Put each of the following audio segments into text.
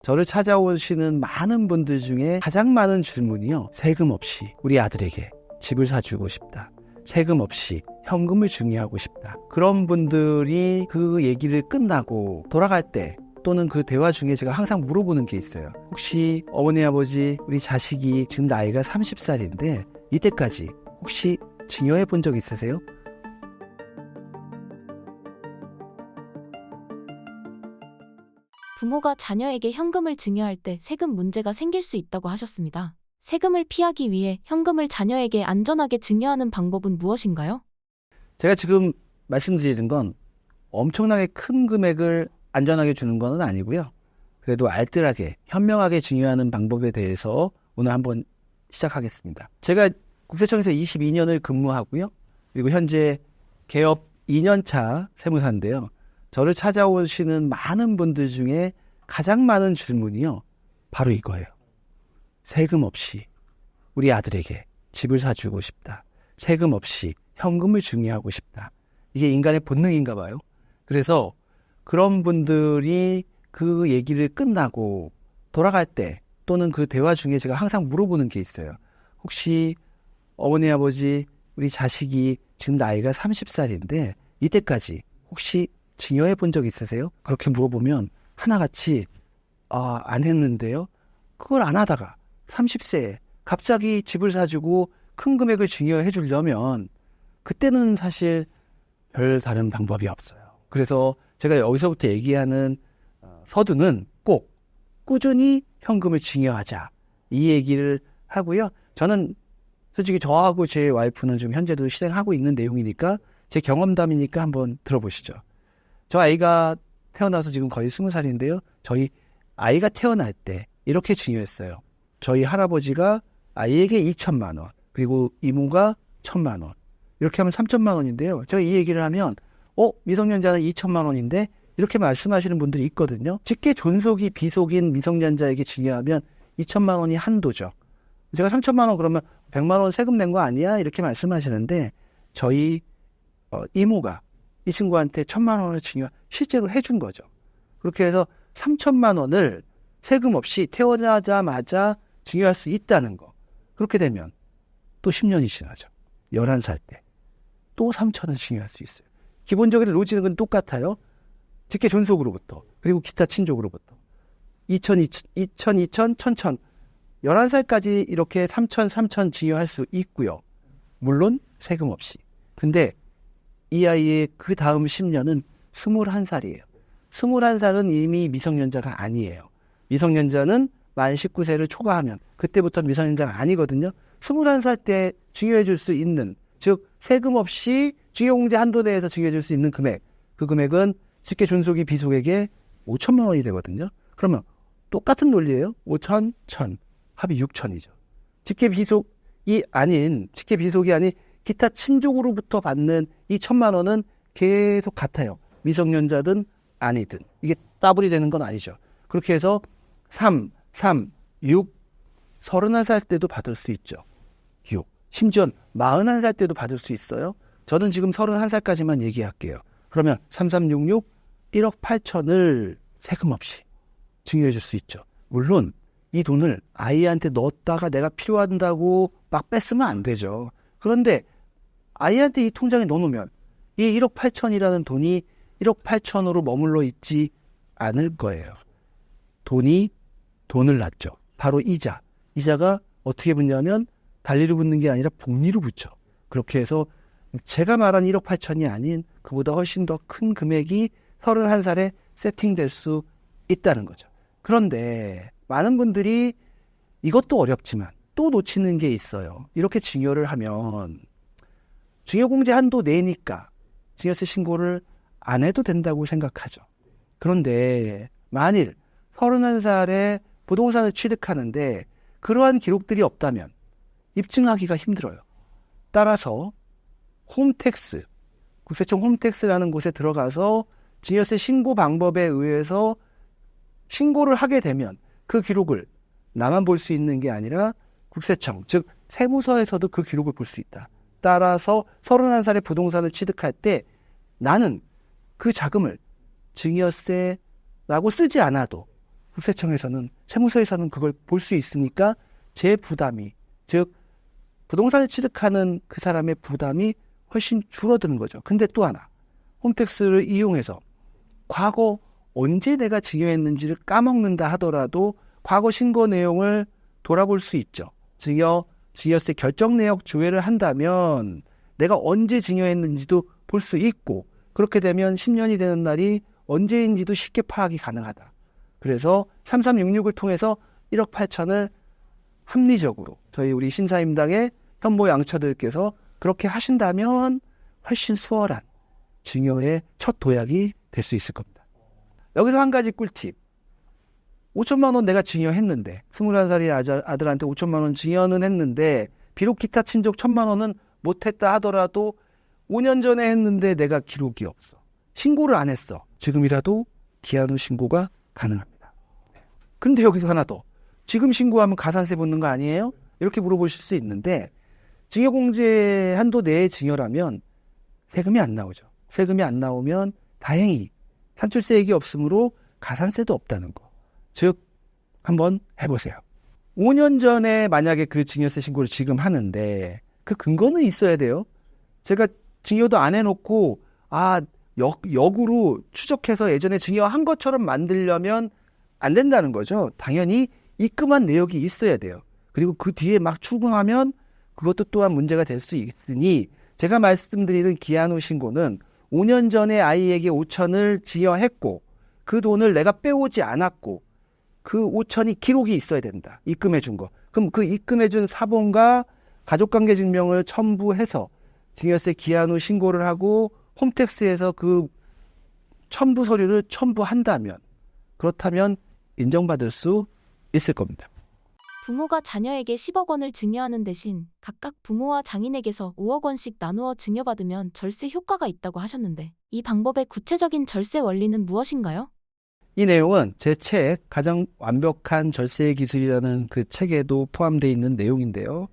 저를 찾아오시는 많은 분들 중에 가장 많은 질문이요. 세금 없이 우리 아들에게 집을 사주고 싶다. 세금 없이 현금을 증여하고 싶다. 그런 분들이 그 얘기를 끝나고 돌아갈 때 또는 그 대화 중에 제가 항상 물어보는 게 있어요. 혹시 어머니 아버지 우리 자식이 지금 나이가 30살인데 이때까지 혹시 증여해 본 적 있으세요? 부모가 자녀에게 현금을 증여할 때 세금 문제가 생길 수 있다고 하셨습니다. 세금을 피하기 위해 현금을 자녀에게 안전하게 증여하는 방법은 무엇인가요? 제가 지금 말씀드리는 건 엄청나게 큰 금액을 안전하게 주는 건 아니고요. 그래도 알뜰하게 현명하게 증여하는 방법에 대해서 오늘 한번 시작하겠습니다. 제가 국세청에서 22년을 근무하고요. 그리고 현재 개업 2년차 세무사인데요. 저를 찾아오시는 많은 분들 중에 가장 많은 질문이요. 바로 이거예요. 세금 없이 우리 아들에게 집을 사주고 싶다. 세금 없이 현금을 증여하고 싶다. 이게 인간의 본능인가 봐요. 그래서 그런 분들이 그 얘기를 끝나고 돌아갈 때 또는 그 대화 중에 제가 항상 물어보는 게 있어요. 혹시 어머니 아버지 우리 자식이 지금 나이가 30살인데 이때까지 혹시 증여해 본 적 있으세요? 그렇게 물어보면 하나같이 안 했는데요. 그걸 안 하다가 30세에 갑자기 집을 사주고 큰 금액을 증여해 주려면 그때는 사실 별 다른 방법이 없어요. 그래서 제가 여기서부터 얘기하는 서두는 꼭 꾸준히 현금을 증여하자 이 얘기를 하고요. 저는 솔직히 저하고 제 와이프는 지금 현재도 실행하고 있는 내용이니까 제 경험담이니까 한번 들어보시죠. 저 아이가 태어나서 지금 거의 20살인데요. 저희 아이가 태어날 때 이렇게 증여했어요. 저희 할아버지가 아이에게 2천만 원, 그리고 이모가 1천만 원. 이렇게 하면 3천만 원인데요. 제가 이 얘기를 하면 미성년자는 2천만 원인데 이렇게 말씀하시는 분들이 있거든요. 직계 존속이 비속인 미성년자에게 증여하면 2천만 원이 한도죠. 제가 3천만 원 그러면 100만 원 세금 낸 거 아니야? 이렇게 말씀하시는데 저희 이모가 이 친구한테 1천만 원을 실제로 해준 거죠. 그렇게 해서 3천만 원을 세금 없이 태어나자마자 증여할 수 있다는 거. 그렇게 되면 또 10년이 지나죠. 11살 때 또 3천을 증여할 수 있어요. 기본적인 로직은 똑같아요. 직계 존속으로부터 그리고 기타 친족으로부터 2천, 1,000 11살까지 이렇게 3천 증여할 수 있고요. 물론 세금 없이. 근데 이 아이의 그 다음 10년은 21살이에요. 21살은 이미 미성년자가 아니에요. 미성년자는 만 19세를 초과하면 그때부터 미성년자가 아니거든요. 21살 때 증여해 줄 수 있는, 즉 세금 없이 증여공제 한도 내에서 증여해 줄 수 있는 금액, 그 금액은 직계 존속이 비속에게 5천만 원이 되거든요. 그러면 똑같은 논리예요. 5천, 1,000, 합이 6천이죠. 직계 비속이 아닌 기타 친족으로부터 받는 이 1천만 원은 계속 같아요. 미성년자든 아니든. 이게 따블이 되는 건 아니죠. 그렇게 해서 3, 6, 31살 때도 받을 수 있죠. 6. 심지어 41살 때도 받을 수 있어요. 저는 지금 31살까지만 얘기할게요. 그러면 3366, 1억 8천을 세금 없이 증여해 줄 수 있죠. 물론 이 돈을 아이한테 넣었다가 내가 필요한다고 막 뺐으면 안 되죠. 그런데 아이한테 이 통장에 넣어놓으면 이 1억 8천이라는 돈이 1억 8천으로 머물러 있지 않을 거예요. 돈을 낳죠. 바로 이자. 이자가 어떻게 붙냐면 달리로 붙는 게 아니라 복리로 붙죠. 그렇게 해서 제가 말한 1억 8천이 아닌 그보다 훨씬 더 큰 금액이 31살에 세팅될 수 있다는 거죠. 그런데 많은 분들이 이것도 어렵지만 또 놓치는 게 있어요. 이렇게 증여를 하면 증여공제 한도 내니까 증여세 신고를 안 해도 된다고 생각하죠. 그런데 만일 31살에 부동산을 취득하는데 그러한 기록들이 없다면 입증하기가 힘들어요. 따라서 홈택스, 국세청 홈택스라는 곳에 들어가서 증여세 신고 방법에 의해서 신고를 하게 되면 그 기록을 나만 볼 수 있는 게 아니라 국세청, 즉 세무서에서도 그 기록을 볼 수 있다. 따라서 31살에 부동산을 취득할 때 나는 그 자금을 증여세라고 쓰지 않아도 국세청에서는 세무서에서는 그걸 볼 수 있으니까 제 부담이, 즉 부동산을 취득하는 그 사람의 부담이 훨씬 줄어드는 거죠. 근데 또 하나, 홈택스를 이용해서 과거 언제 내가 증여했는지를 까먹는다 하더라도 과거 신고 내용을 돌아볼 수 있죠. 증여세 결정 내역 조회를 한다면 내가 언제 증여했는지도 볼 수 있고, 그렇게 되면 10년이 되는 날이 언제인지도 쉽게 파악이 가능하다. 그래서 3366을 통해서 1억 8천을 합리적으로 저희 우리 신사임당의 현모 양처들께서 그렇게 하신다면 훨씬 수월한 증여의 첫 도약이 될 수 있을 겁니다. 여기서 한 가지 꿀팁. 5천만 원 내가 증여했는데 21살의 아들한테 5천만 원 증여는 했는데 비록 기타 친족 1천만 원은 못했다 하더라도 5년 전에 했는데 내가 기록이 없어. 신고를 안 했어. 지금이라도 기한 후 신고가 가능합니다. 근데 여기서 하나 더. 지금 신고하면 가산세 붙는 거 아니에요? 이렇게 물어보실 수 있는데 증여공제 한도 내에 증여라면 세금이 안 나오죠. 세금이 안 나오면 다행히 산출세액이 없으므로 가산세도 없다는 거. 즉 한번 해보세요. 5년 전에 만약에 그 증여세 신고를 지금 하는데 그 근거는 있어야 돼요. 제가 증여도 안 해놓고 역으로 추적해서 예전에 증여한 것처럼 만들려면 안 된다는 거죠. 당연히 입금한 내역이 있어야 돼요. 그리고 그 뒤에 막 추궁하면 그것도 또한 문제가 될 수 있으니 제가 말씀드리는 기한 후 신고는 5년 전에 아이에게 5천을 증여했고 그 돈을 내가 빼오지 않았고 그 5천이 기록이 있어야 된다. 입금해 준 거. 그럼 그 입금해 준 사본과 가족관계 증명을 첨부해서 증여세 기한 후 신고를 하고 홈택스에서 그 첨부 서류를 첨부한다면 그렇다면 인정받을 수 있을 겁니다. 부모가 자녀에게 10억 원을 증여하는 대신 각각 부모와 장인에게서 5억 원씩 나누어 증여받으면 절세 효과가 있다고 하셨는데 이 방법의 구체적인 절세 원리는 무엇인가요? 이 내용은 제 책 가장 완벽한 절세 기술이라는 그 책에도 포함되어 있는 내용인데요.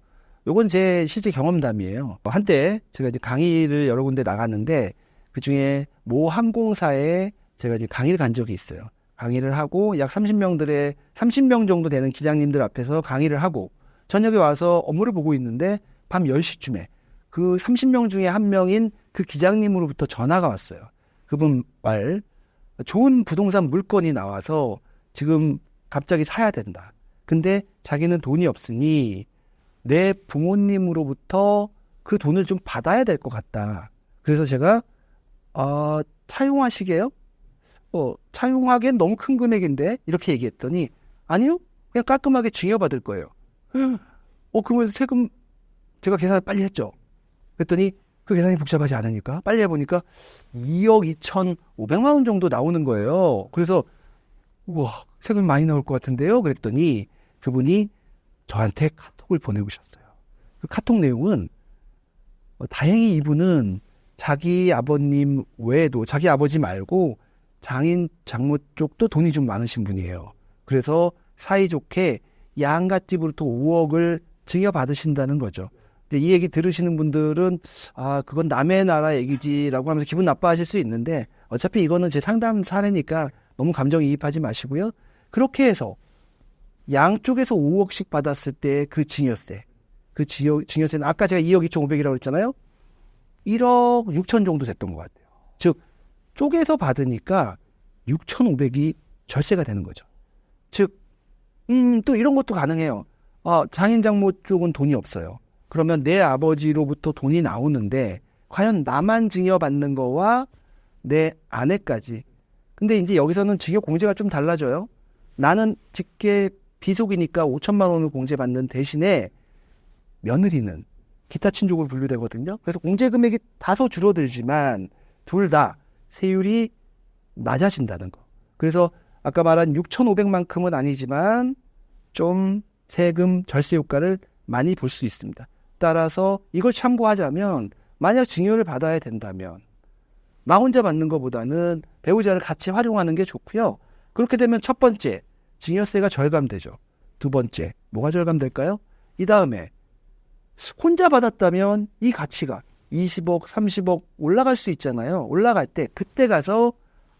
요건 제 실제 경험담이에요. 한때 제가 이제 강의를 여러 군데 나갔는데 그중에 모 항공사에 제가 이제 강의를 간 적이 있어요. 강의를 하고 약 30명 정도 되는 기장님들 앞에서 강의를 하고 저녁에 와서 업무를 보고 있는데 밤 10시쯤에 그 30명 중에 한 명인 그 기장님으로부터 전화가 왔어요. 그분 말 좋은 부동산 물건이 나와서 지금 갑자기 사야 된다. 근데 자기는 돈이 없으니 내 부모님으로부터 그 돈을 좀 받아야 될 것 같다. 그래서 제가 차용하시게요? 차용하기엔 너무 큰 금액인데 이렇게 얘기했더니 아니요, 그냥 깔끔하게 증여받을 거예요. 그러면 세금 제가 계산을 빨리 했죠. 그랬더니 그 계산이 복잡하지 않으니까 빨리 해보니까 2억 2,500만 원 정도 나오는 거예요. 그래서 우와, 세금이 많이 나올 것 같은데요. 그랬더니 그분이 저한테 카톡을 보내오셨어요. 그 카톡 내용은 다행히 이분은 자기 아버님 외에도 자기 아버지 말고 장인 장모 쪽도 돈이 좀 많으신 분이에요. 그래서 사이좋게 양갓집으로부터 5억을 증여받으신다는 거죠. 근데 이 얘기 들으시는 분들은 그건 남의 나라 얘기지라고 하면서 기분 나빠하실 수 있는데 어차피 이거는 제 상담 사례니까 너무 감정이입하지 마시고요. 그렇게 해서 양쪽에서 5억씩 받았을 때 그 증여세, 증여세는 아까 제가 2억 2,500이라고 했잖아요. 1억 6천 정도 됐던 것 같아요. 즉 쪽에서 받으니까 6,500이 절세가 되는 거죠. 즉 또 이런 것도 가능해요. 장인 장모 쪽은 돈이 없어요. 그러면 내 아버지로부터 돈이 나오는데 과연 나만 증여받는 거와 내 아내까지. 근데 이제 여기서는 증여 공제가 좀 달라져요. 나는 직계 비속이니까 5천만 원을 공제받는 대신에 며느리는 기타 친족으로 분류되거든요. 그래서 공제 금액이 다소 줄어들지만 둘 다 세율이 낮아진다는 거. 그래서 아까 말한 6,500만큼은 아니지만 좀 세금 절세 효과를 많이 볼 수 있습니다. 따라서 이걸 참고하자면 만약 증여를 받아야 된다면 나 혼자 받는 것보다는 배우자를 같이 활용하는 게 좋고요. 그렇게 되면 첫 번째, 증여세가 절감되죠. 두 번째, 뭐가 절감될까요? 이 다음에 혼자 받았다면 이 가치가 20억, 30억 올라갈 수 있잖아요. 올라갈 때 그때 가서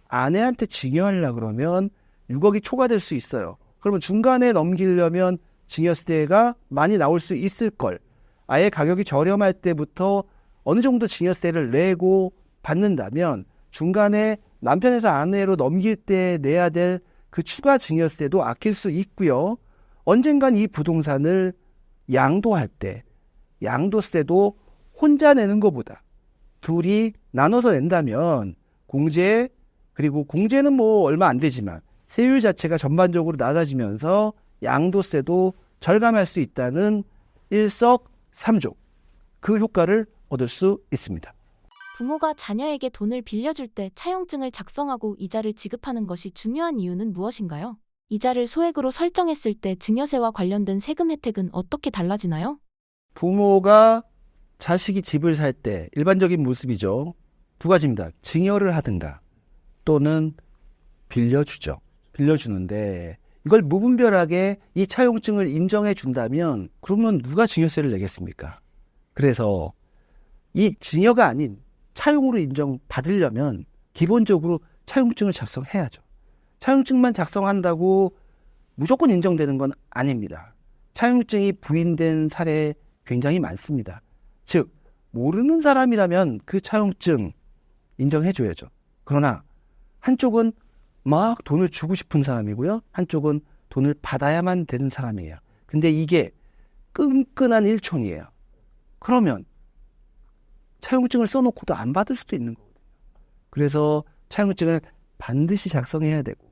아내한테 증여하려고 그러면 6억이 초과될 수 있어요. 그러면 중간에 넘기려면 증여세가 많이 나올 수 있을 걸. 아예 가격이 저렴할 때부터 어느 정도 증여세를 내고 받는다면 중간에 남편에서 아내로 넘길 때 내야 될 그 추가 증여세도 아낄 수 있고요. 언젠간 이 부동산을 양도할 때 양도세도 혼자 내는 것보다 둘이 나눠서 낸다면 공제, 그리고 공제는 뭐 얼마 안 되지만 세율 자체가 전반적으로 낮아지면서 양도세도 절감할 수 있다는 일석삼조, 그 효과를 얻을 수 있습니다. 부모가 자녀에게 돈을 빌려줄 때 차용증을 작성하고 이자를 지급하는 것이 중요한 이유는 무엇인가요? 이자를 소액으로 설정했을 때 증여세와 관련된 세금 혜택은 어떻게 달라지나요? 부모가 자식이 집을 살 때 일반적인 모습이죠. 두 가지입니다. 증여를 하든가 또는 빌려주죠. 빌려주는데 이걸 무분별하게 이 차용증을 인정해 준다면 그러면 누가 증여세를 내겠습니까? 그래서 이 증여가 아닌 차용으로 인정받으려면 기본적으로 차용증을 작성해야죠. 차용증만 작성한다고 무조건 인정되는 건 아닙니다. 차용증이 부인된 사례 굉장히 많습니다. 즉 모르는 사람이라면 그 차용증 인정해줘야죠. 그러나 한쪽은 막 돈을 주고 싶은 사람이고요. 한쪽은 돈을 받아야만 되는 사람이에요. 근데 이게 끈끈한 일촌이에요. 그러면 차용증을 써놓고도 안 받을 수도 있는 거거든요. 그래서 차용증을 반드시 작성해야 되고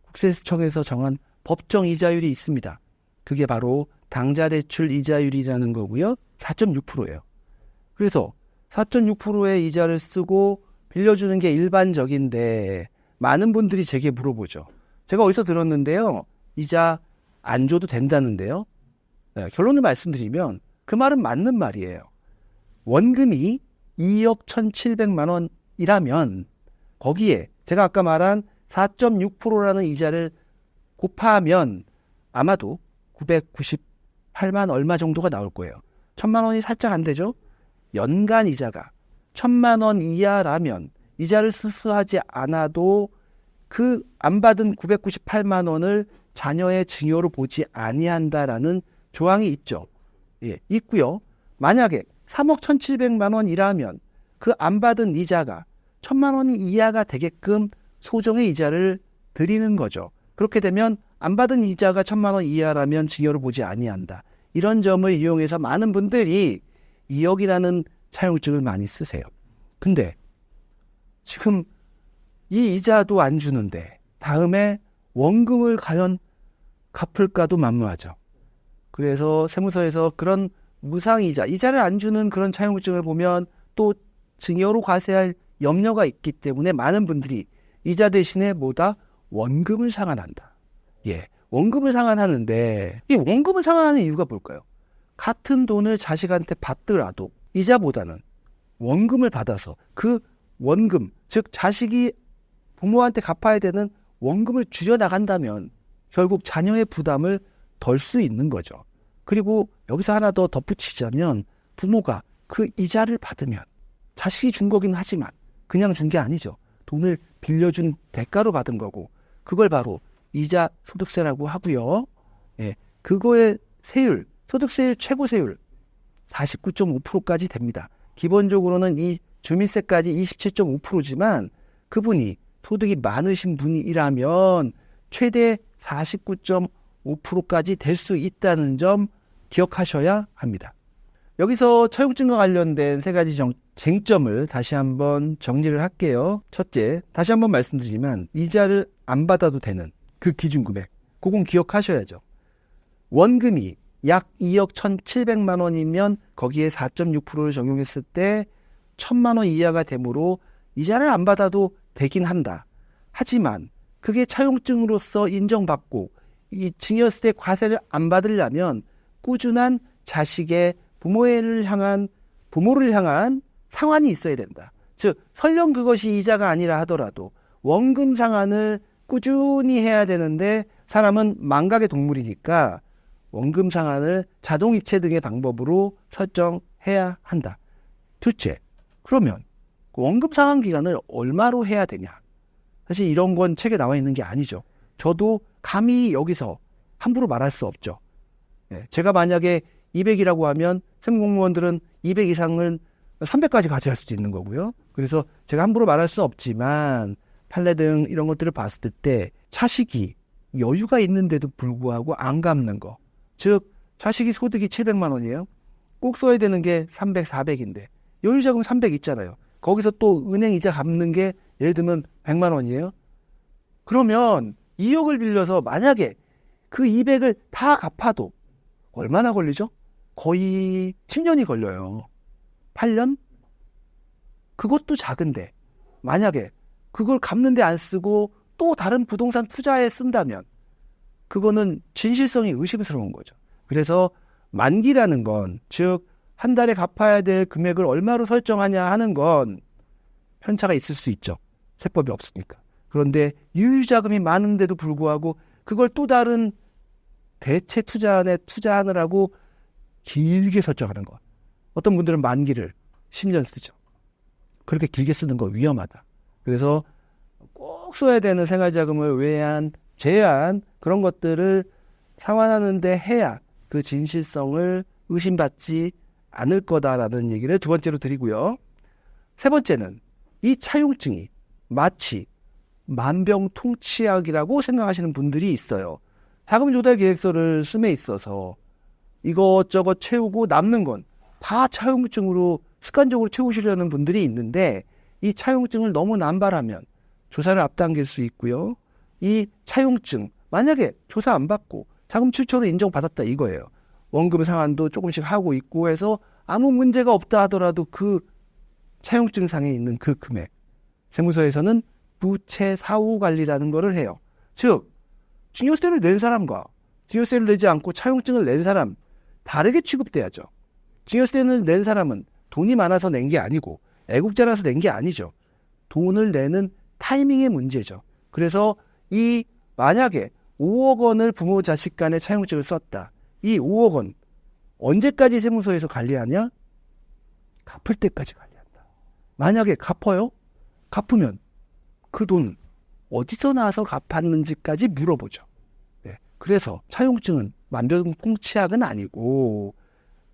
국세청에서 정한 법정 이자율이 있습니다. 그게 바로 당좌대출 이자율이라는 거고요. 4.6%예요. 그래서 4.6%의 이자를 쓰고 빌려주는 게 일반적인데 많은 분들이 제게 물어보죠. 제가 어디서 들었는데요. 이자 안 줘도 된다는데요. 네, 결론을 말씀드리면 그 말은 맞는 말이에요. 원금이 2억 1,700만 원이라면 거기에 제가 아까 말한 4.6%라는 이자를 곱하면 아마도 998만 얼마 정도가 나올 거예요. 1,000만 원이 살짝 안 되죠? 연간 이자가 1,000만 원 이하라면 이자를 수수하지 않아도 그 안 받은 998만 원을 자녀의 증여로 보지 아니한다라는 조항이 있죠. 예, 있고요. 만약에 3억 1,700만 원이라면 그 안 받은 이자가 1,000만 원이 이하가 되게끔 소정의 이자를 드리는 거죠. 그렇게 되면 안 받은 이자가 1,000만 원 이하라면 증여를 보지 아니한다. 이런 점을 이용해서 많은 분들이 2억이라는 차용증을 많이 쓰세요. 근데 지금 이 이자도 안 주는데 다음에 원금을 과연 갚을까도 만무하죠. 그래서 세무서에서 그런 무상이자, 이자를 안 주는 그런 차용증을 보면 또 증여로 과세할 염려가 있기 때문에 많은 분들이 이자 대신에 뭐다? 원금을 상환한다. 예, 원금을 상환하는데 이 원금을 상환하는 이유가 뭘까요? 같은 돈을 자식한테 받더라도 이자보다는 원금을 받아서 그 원금, 즉 자식이 부모한테 갚아야 되는 원금을 줄여나간다면 결국 자녀의 부담을 덜 수 있는 거죠. 그리고 여기서 하나 더 덧붙이자면 부모가 그 이자를 받으면 자식이 준 거긴 하지만 그냥 준 게 아니죠. 돈을 빌려준 대가로 받은 거고 그걸 바로 이자 소득세라고 하고요. 예, 그거의 세율, 소득세율 최고 세율 49.5%까지 됩니다. 기본적으로는 이 주민세까지 27.5%지만 그분이 소득이 많으신 분이라면 최대 49.5%까지 될 수 있다는 점 기억하셔야 합니다. 여기서 차용증과 관련된 세 가지 쟁점을 다시 한번 정리를 할게요. 첫째, 다시 한번 말씀드리지만 이자를 안 받아도 되는 그 기준금액, 그건 기억하셔야죠. 원금이 약 2억 1,700만 원이면 거기에 4.6%를 적용했을 때 1,000만 원 이하가 되므로 이자를 안 받아도 되긴 한다. 하지만 그게 차용증으로서 인정받고 이 증여세 과세를 안 받으려면 꾸준한 자식의 부모를 향한 상환이 있어야 된다. 즉 설령 그것이 이자가 아니라 하더라도 원금 상환을 꾸준히 해야 되는데 사람은 망각의 동물이니까 원금 상환을 자동이체 등의 방법으로 설정해야 한다. 둘째, 그러면 원금 상환 기간을 얼마로 해야 되냐? 사실 이런 건 책에 나와 있는 게 아니죠. 저도 감히 여기서 함부로 말할 수 없죠. 예, 제가 만약에 200이라고 하면 세무공무원들은 200 이상을 300까지 가져갈 수도 있는 거고요. 그래서 제가 함부로 말할 수 없지만 판례 등 이런 것들을 봤을 때 차식이 여유가 있는데도 불구하고 안 갚는 거. 즉 차식이 소득이 700만 원이에요. 꼭 써야 되는 게 300, 400인데 여유자금 300 있잖아요. 거기서 또 은행 이자 갚는 게 예를 들면 100만 원이에요. 그러면 2억을 빌려서 만약에 그 200을 다 갚아도 얼마나 걸리죠? 거의 10년이 걸려요. 8년? 그것도 작은데 만약에 그걸 갚는데 안 쓰고 또 다른 부동산 투자에 쓴다면 그거는 진실성이 의심스러운 거죠. 그래서 만기라는 건, 즉 한 달에 갚아야 될 금액을 얼마로 설정하냐 하는 건 편차가 있을 수 있죠. 세법이 없으니까. 그런데 유유자금이 많은데도 불구하고 그걸 또 다른 대체 투자안에 투자하느라고 길게 설정하는 것. 어떤 분들은 만기를 10년 쓰죠. 그렇게 길게 쓰는 거 위험하다. 그래서 꼭 써야 되는 생활자금을 외한, 제한 그런 것들을 상환하는 데 해야 그 진실성을 의심받지 않을 거다라는 얘기를 두 번째로 드리고요. 세 번째는 이 차용증이 마치 만병통치약이라고 생각하시는 분들이 있어요. 자금 조달 계획서를 씀에 있어서 이것저것 채우고 남는 건 다 차용증으로 습관적으로 채우시려는 분들이 있는데 이 차용증을 너무 남발하면 조사를 앞당길 수 있고요. 이 차용증 만약에 조사 안 받고 자금 출처로 인정받았다 이거예요. 원금 상환도 조금씩 하고 있고 해서 아무 문제가 없다 하더라도 그 차용증 상에 있는 그 금액 세무서에서는 부채 사후 관리라는 거를 해요. 즉 증여세를 낸 사람과 증여세를 내지 않고 차용증을 낸 사람 다르게 취급돼야죠. 증여세를 낸 사람은 돈이 많아서 낸 게 아니고 애국자라서 낸 게 아니죠. 돈을 내는 타이밍의 문제죠. 그래서 이 만약에 5억 원을 부모 자식 간에 차용증을 썼다. 이 5억 원 언제까지 세무서에서 관리하냐? 갚을 때까지 관리한다. 만약에 갚아요? 갚으면 그 돈 어디서 나와서 갚았는지까지 물어보죠. 네. 그래서 차용증은 만병통치약은 아니고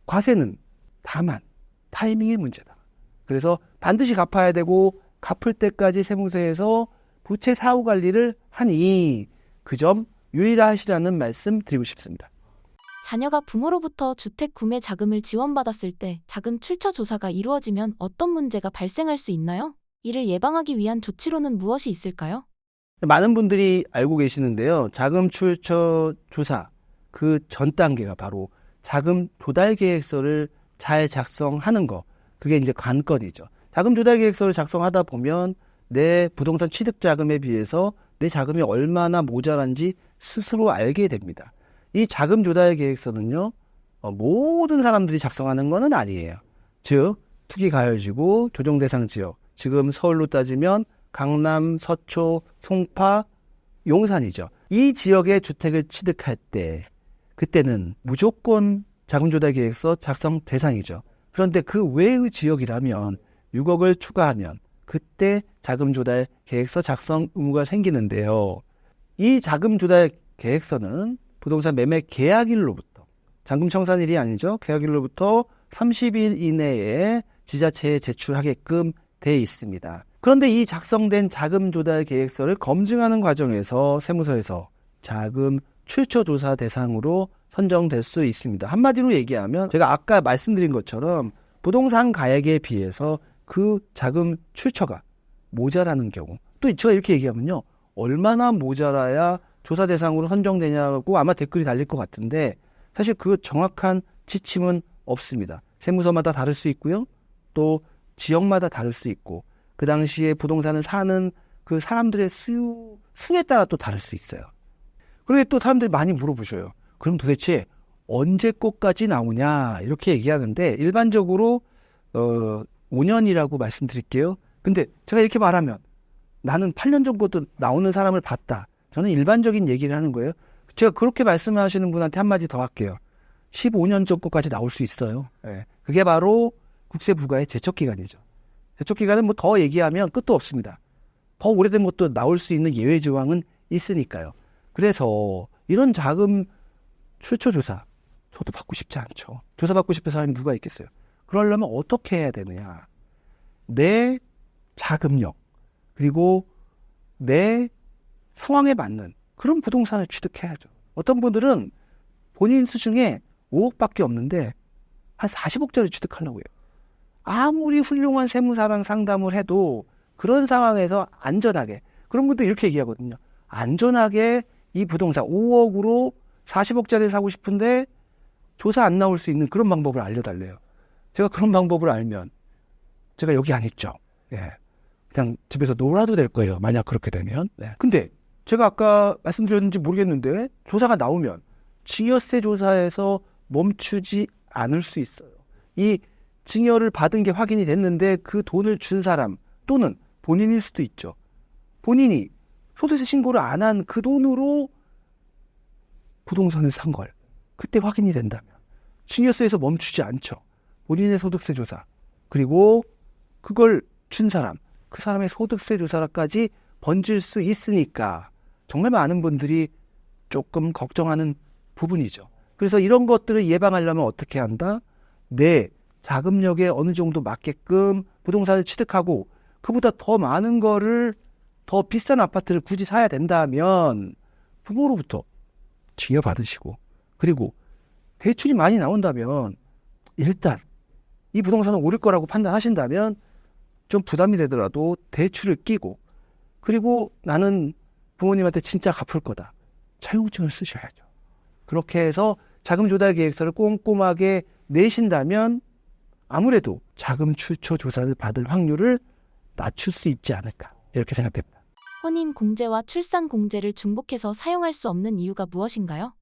과세는 다만 타이밍의 문제다. 그래서 반드시 갚아야 되고 갚을 때까지 세무서에서 부채 사후 관리를 하니 그 점 유의하시라는 말씀 드리고 싶습니다. 자녀가 부모로부터 주택 구매 자금을 지원받았을 때 자금 출처 조사가 이루어지면 어떤 문제가 발생할 수 있나요? 이를 예방하기 위한 조치로는 무엇이 있을까요? 많은 분들이 알고 계시는데요. 자금 출처 조사 그 전 단계가 바로 자금 조달 계획서를 잘 작성하는 거. 그게 이제 관건이죠. 자금 조달 계획서를 작성하다 보면 내 부동산 취득 자금에 비해서 내 자금이 얼마나 모자란지 스스로 알게 됩니다. 이 자금 조달 계획서는요. 모든 사람들이 작성하는 거는 아니에요. 즉 투기 가열지구 조정 대상 지역 지금 서울로 따지면 강남, 서초, 송파, 용산이죠. 이 지역의 주택을 취득할 때 그때는 무조건 자금조달계획서 작성 대상이죠. 그런데 그 외의 지역이라면 6억을 추가하면 그때 자금조달계획서 작성 의무가 생기는데요. 이 자금조달계획서는 부동산 매매 계약일로부터 잔금청산일이 아니죠. 계약일로부터 30일 이내에 지자체에 제출하게끔 돼 있습니다. 그런데 이 작성된 자금조달계획서를 검증하는 과정에서 세무서에서 자금 출처조사 대상으로 선정될 수 있습니다. 한마디로 얘기하면 제가 아까 말씀드린 것처럼 부동산 가액에 비해서 그 자금 출처가 모자라는 경우 또 제가 이렇게 얘기하면요. 얼마나 모자라야 조사 대상으로 선정되냐고 아마 댓글이 달릴 것 같은데 사실 그 정확한 지침은 없습니다. 세무서마다 다를 수 있고요. 또 지역마다 다를 수 있고 그 당시에 부동산을 사는 그 사람들의 수에 따라 또 다를 수 있어요. 그리고 또 사람들이 많이 물어보셔요. 그럼 도대체 언제 거까지 나오냐 이렇게 얘기하는데 일반적으로 5년이라고 말씀드릴게요. 근데 제가 이렇게 말하면 나는 8년 전 것도 나오는 사람을 봤다. 저는 일반적인 얘기를 하는 거예요. 제가 그렇게 말씀하시는 분한테 한마디 더 할게요. 15년 전 것까지 나올 수 있어요. 네. 그게 바로 국세부가의 제척기간이죠. 제척기간은 뭐 더 얘기하면 끝도 없습니다. 더 오래된 것도 나올 수 있는 예외 조항은 있으니까요. 그래서 이런 자금 출처 조사 저도 받고 싶지 않죠. 조사받고 싶은 사람이 누가 있겠어요. 그러려면 어떻게 해야 되느냐. 내 자금력 그리고 내 상황에 맞는 그런 부동산을 취득해야죠. 어떤 분들은 본인 수중에 5억밖에 없는데 한 40억짜리 취득하려고 해요. 아무리 훌륭한 세무사랑 상담을 해도 그런 상황에서 안전하게 그런 분들 이렇게 얘기하거든요. 안전하게 이 부동산 5억으로 40억짜리 사고 싶은데 조사 안 나올 수 있는 그런 방법을 알려달래요. 제가 그런 방법을 알면 제가 여기 안 있죠. 예. 그냥 집에서 놀아도 될 거예요. 만약 그렇게 되면. 네. 근데 제가 아까 말씀드렸는지 모르겠는데 조사가 나오면 증여세 조사에서 멈추지 않을 수 있어요. 이 증여를 받은 게 확인이 됐는데 그 돈을 준 사람 또는 본인일 수도 있죠. 본인이 소득세 신고를 안 한 그 돈으로 부동산을 산 걸 그때 확인이 된다면 증여세에서 멈추지 않죠. 본인의 소득세 조사 그리고 그걸 준 사람 그 사람의 소득세 조사까지 번질 수 있으니까 정말 많은 분들이 조금 걱정하는 부분이죠. 그래서 이런 것들을 예방하려면 어떻게 한다? 내 자금력에 어느 정도 맞게끔 부동산을 취득하고 그보다 더 많은 거를 더 비싼 아파트를 굳이 사야 된다면 부모로부터 증여받으시고 그리고 대출이 많이 나온다면 일단 이 부동산은 오를 거라고 판단하신다면 좀 부담이 되더라도 대출을 끼고 그리고 나는 부모님한테 진짜 갚을 거다. 차용증을 쓰셔야죠. 그렇게 해서 자금 조달 계획서를 꼼꼼하게 내신다면 아무래도 자금 출처 조사를 받을 확률을 낮출 수 있지 않을까 이렇게 생각됩니다. 혼인공제와 출산공제를 중복해서 사용할 수 없는 이유가 무엇인가요?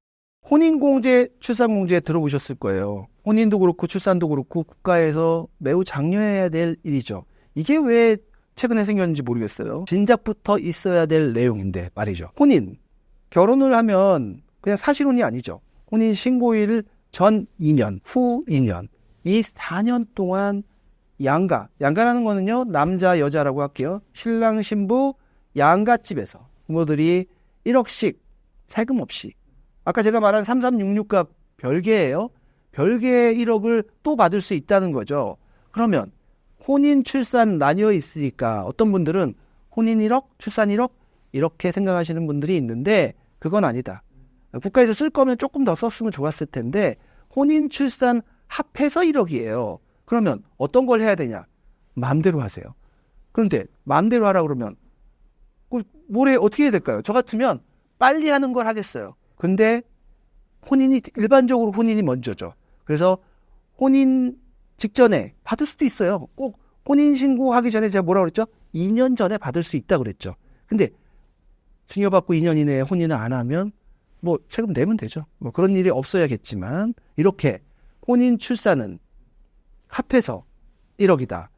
혼인공제, 출산공제 들어보셨을 거예요. 혼인도 그렇고 출산도 그렇고 국가에서 매우 장려해야 될 일이죠. 이게 왜 최근에 생겼는지 모르겠어요. 진작부터 있어야 될 내용인데 말이죠. 혼인, 결혼을 하면 그냥 사실혼이 아니죠. 혼인 신고일 전 2년, 후 2년, 이 4년 동안 양가라는 거는요, 남자, 여자라고 할게요. 신랑, 신부, 양가집에서 부모들이 1억씩 세금 없이 아까 제가 말한 3366과 별개예요. 별개의 1억을 또 받을 수 있다는 거죠. 그러면 혼인, 출산 나뉘어 있으니까 어떤 분들은 혼인 1억, 출산 1억 이렇게 생각하시는 분들이 있는데 그건 아니다. 국가에서 쓸 거면 조금 더 썼으면 좋았을 텐데 혼인, 출산 합해서 1억이에요. 그러면 어떤 걸 해야 되냐? 마음대로 하세요. 그런데 마음대로 하라 그러면 뭐래 어떻게 해야 될까요? 저 같으면 빨리 하는 걸 하겠어요. 근데 일반적으로 혼인이 먼저죠. 그래서 혼인 직전에 받을 수도 있어요. 꼭 혼인 신고하기 전에 제가 뭐라고 그랬죠? 2년 전에 받을 수 있다고 그랬죠. 근데 증여받고 2년 이내에 혼인을 안 하면 뭐 세금 내면 되죠. 뭐 그런 일이 없어야겠지만 이렇게 혼인 출산은 합해서 1억이다.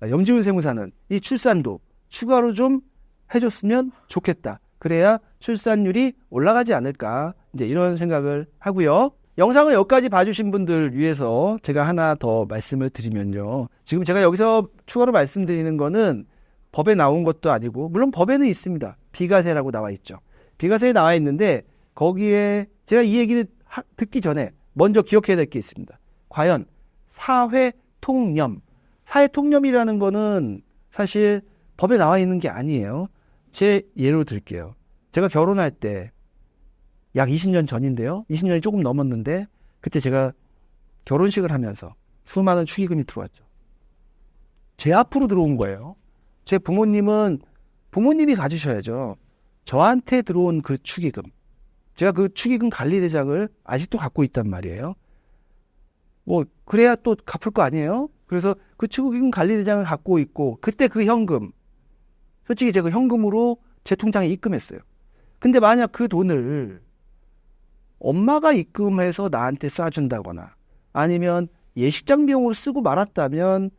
염지훈 세무사는 이 출산도 추가로 좀 해줬으면 좋겠다. 그래야 출산율이 올라가지 않을까 이제 이런 생각을 하고요. 영상을 여기까지 봐주신 분들 위해서 제가 하나 더 말씀을 드리면요. 지금 제가 여기서 추가로 말씀드리는 거는 법에 나온 것도 아니고 물론 법에는 있습니다. 비과세라고 나와 있죠. 비과세에 나와 있는데 거기에 제가 이 얘기를 듣기 전에 먼저 기억해야 될 게 있습니다. 과연 사회통념. 사회통념이라는 거는 사실 법에 나와 있는 게 아니에요. 제 예로 들게요. 제가 결혼할 때 약 20년 전인데요. 20년이 조금 넘었는데 그때 제가 결혼식을 하면서 수많은 축의금이 들어왔죠. 제 앞으로 들어온 거예요. 제 부모님은 부모님이 가지셔야죠. 저한테 들어온 그 축의금. 제가 그 축의금 관리대장을 아직도 갖고 있단 말이에요. 뭐 그래야 또 갚을 거 아니에요? 그래서 그 축의금 관리대장을 갖고 있고 그때 그 현금 솔직히 제가 현금으로 제 통장에 입금했어요. 근데 만약 그 돈을 엄마가 입금해서 나한테 쏴준다거나 아니면 예식장 비용으로 쓰고 말았다면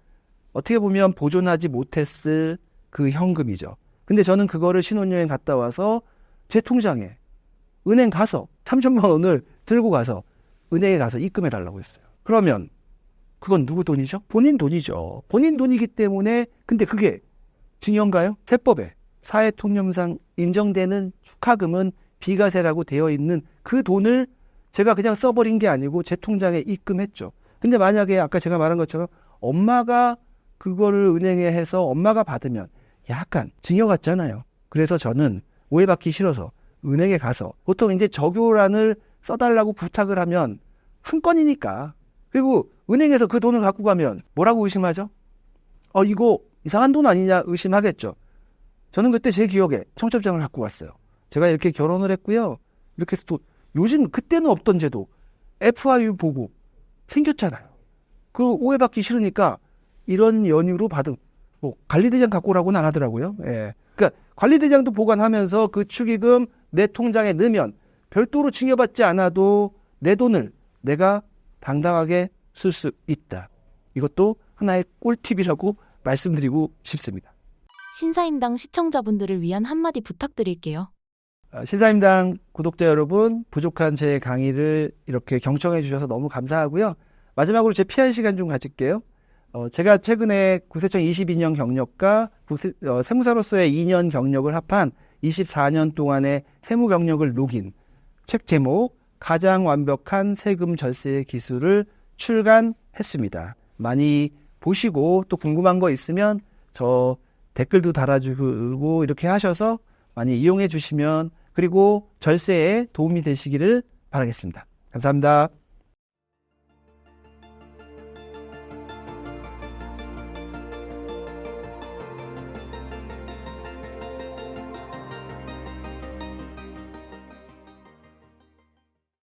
어떻게 보면 보존하지 못했을 그 현금이죠. 근데 저는 그거를 신혼여행 갔다 와서 제 통장에 은행 가서 3천만 원을 들고 가서 은행에 가서 입금해 달라고 했어요. 그러면 그건 누구 돈이죠? 본인 돈이죠. 본인 돈이기 때문에 근데 그게 증여인가요? 세법에 사회통념상 인정되는 축하금은 비과세라고 되어 있는 그 돈을 제가 그냥 써버린 게 아니고 제 통장에 입금했죠. 근데 만약에 아까 제가 말한 것처럼 엄마가 그거를 은행에 해서 엄마가 받으면 약간 징역 같잖아요. 그래서 저는 오해받기 싫어서 은행에 가서 보통 이제 적요란을 써달라고 부탁을 하면 한 건이니까. 그리고 은행에서 그 돈을 갖고 가면 뭐라고 의심하죠? 이거 이상한 돈 아니냐 의심하겠죠. 저는 그때 제 기억에 청첩장을 갖고 왔어요. 제가 이렇게 결혼을 했고요. 이렇게 해서 또 요즘 그때는 없던 제도 FIU 보고 생겼잖아요. 그 오해받기 싫으니까 이런 연유로 받은 관리대장 갖고 오라고는 안 하더라고요. 예. 그러니까 관리대장도 보관하면서 그 축의금 내 통장에 넣으면 별도로 징여받지 않아도 내 돈을 내가 당당하게 쓸 수 있다. 이것도 하나의 꿀팁이라고 말씀드리고 싶습니다. 신사임당 시청자분들을 위한 한마디 부탁드릴게요. 신사임당 구독자 여러분, 부족한 제 강의를 이렇게 경청해 주셔서 너무 감사하고요. 마지막으로 제 피할 시간 좀 가질게요. 제가 최근에 국세청 22년 경력과 세무사로서의 2년 경력을 합한 24년 동안의 세무 경력을 녹인 책 제목 가장 완벽한 세금 절세 기술을 출간했습니다. 많이 보시고 또 궁금한 거 있으면 저 댓글도 달아주고 이렇게 하셔서 많이 이용해 주시면 그리고 절세에 도움이 되시기를 바라겠습니다. 감사합니다.